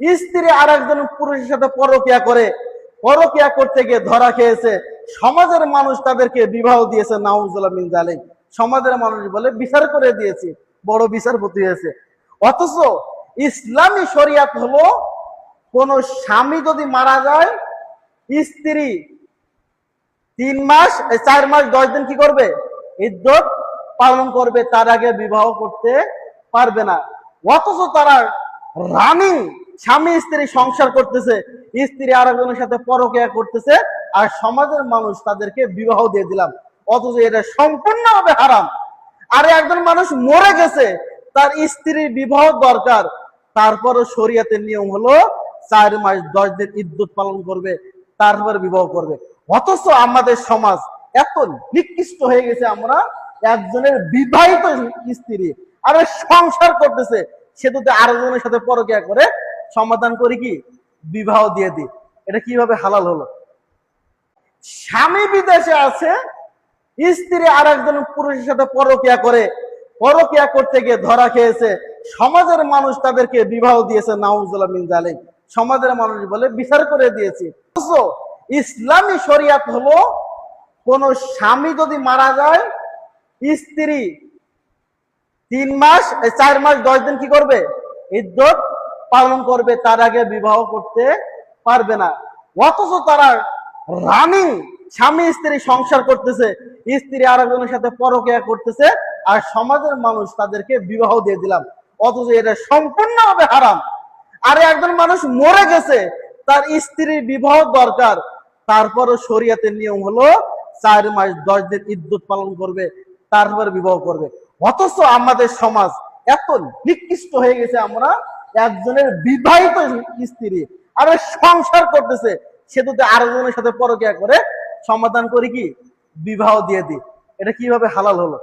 স্ত্রী আর একজন পুরুষের সাথে পরকিয়া করে, পরকিয়া করতে গিয়ে ধরা খেয়েছে, সমাজের মানুষ তাদেরকে বিবাহ দিয়েছে। নাউজুবিল্লাহ মিন যালিক। সমাজের মানুষ বলে বিচার করে দিয়েছে, বড় বিচারপতি হয়েছে। অথচ ইসলামী শরিয়াত হলো, কোন স্বামী যদি মারা যায়, স্ত্রী 3 মাস 4 মাস 10 দিন কি করবে? ইদ্যত পালন করবে, তার আগে বিবাহ করতে পারবে না। অথচ তারা রানিং স্বামী স্ত্রী সংসার করতেছে, স্ত্রী আরেকজনের সাথে পরকিয়া করতেছে, আর সমাজের মানুষ তাদেরকে বিবাহ দিয়ে দিলাম। অথচ এটা সম্পূর্ণভাবে হারাম। আরে একজন মানুষ মরে গেছে, তার স্ত্রীর বিবাহ দরকার, তারপরও শরীয়তের নিয়ম হলো 4 মাস 10 দিন ইদ্যত পালন করবে, তারপর বিবাহ করবে। অথচ আমাদের সমাজ এত নিকৃষ্ট হয়ে গেছে, আমরা একজনের বিবাহিত স্ত্রী আরে সংসার করতেছে, সে যদি আরেকজনের সাথে পরকিয়া করে, সমাধান করি কি? বিবাহ দিয়ে দিই। এটা কিভাবে হালাল হলো? স্বামী বিদেশে আছে, স্ত্রী আর একজন পুরুষের সাথে পরকিয়া করে, পরকিয়া করতে গিয়ে ধরা খেয়েছে, সমাজের মানুষ তাদেরকে বিবাহ দিয়েছে। নাউজুবিল্লাহ মিন যালিক। সমাজের মানুষ বলে বিচার করে দিয়েছে। অথচ ইসলামী শরিয়াত হলো, কোন স্বামী যদি মারা যায়, স্ত্রী 3 মাস 4 মাস 10 দিন কি করবে? ইদ্যত পালন করবে, তার আগে বিবাহ করতে পারবে না। অথচ তারা রানিং স্বামী স্ত্রী সংসার করতেছে, স্ত্রী আরেকজনের সাথে পরকিয়া করতেছে, আর সমাজের মানুষ তাদেরকে বিবাহ দিয়ে দিলাম। অথচ এটা সম্পূর্ণভাবে হারাম। আরে একজন মানুষ মরে গেছে, তার স্ত্রীর বিবাহ দরকার, তারপরও শরীয়তের নিয়ম হলো 4 মাস 10 দিন ইদ্যত পালন করবে, তারপর বিবাহ করবে। অথচ আমাদের সমাজ এত নিকৃষ্ট হয়ে গেছে, আমরা একজনের বিবাহিত স্ত্রী আরে সংসার করতেছে, সে যদি আরেকজনের সাথে পরকিয়া করে, সমাধান করি কি? বিবাহ দিয়ে দিই। এটা কিভাবে হালাল হলো?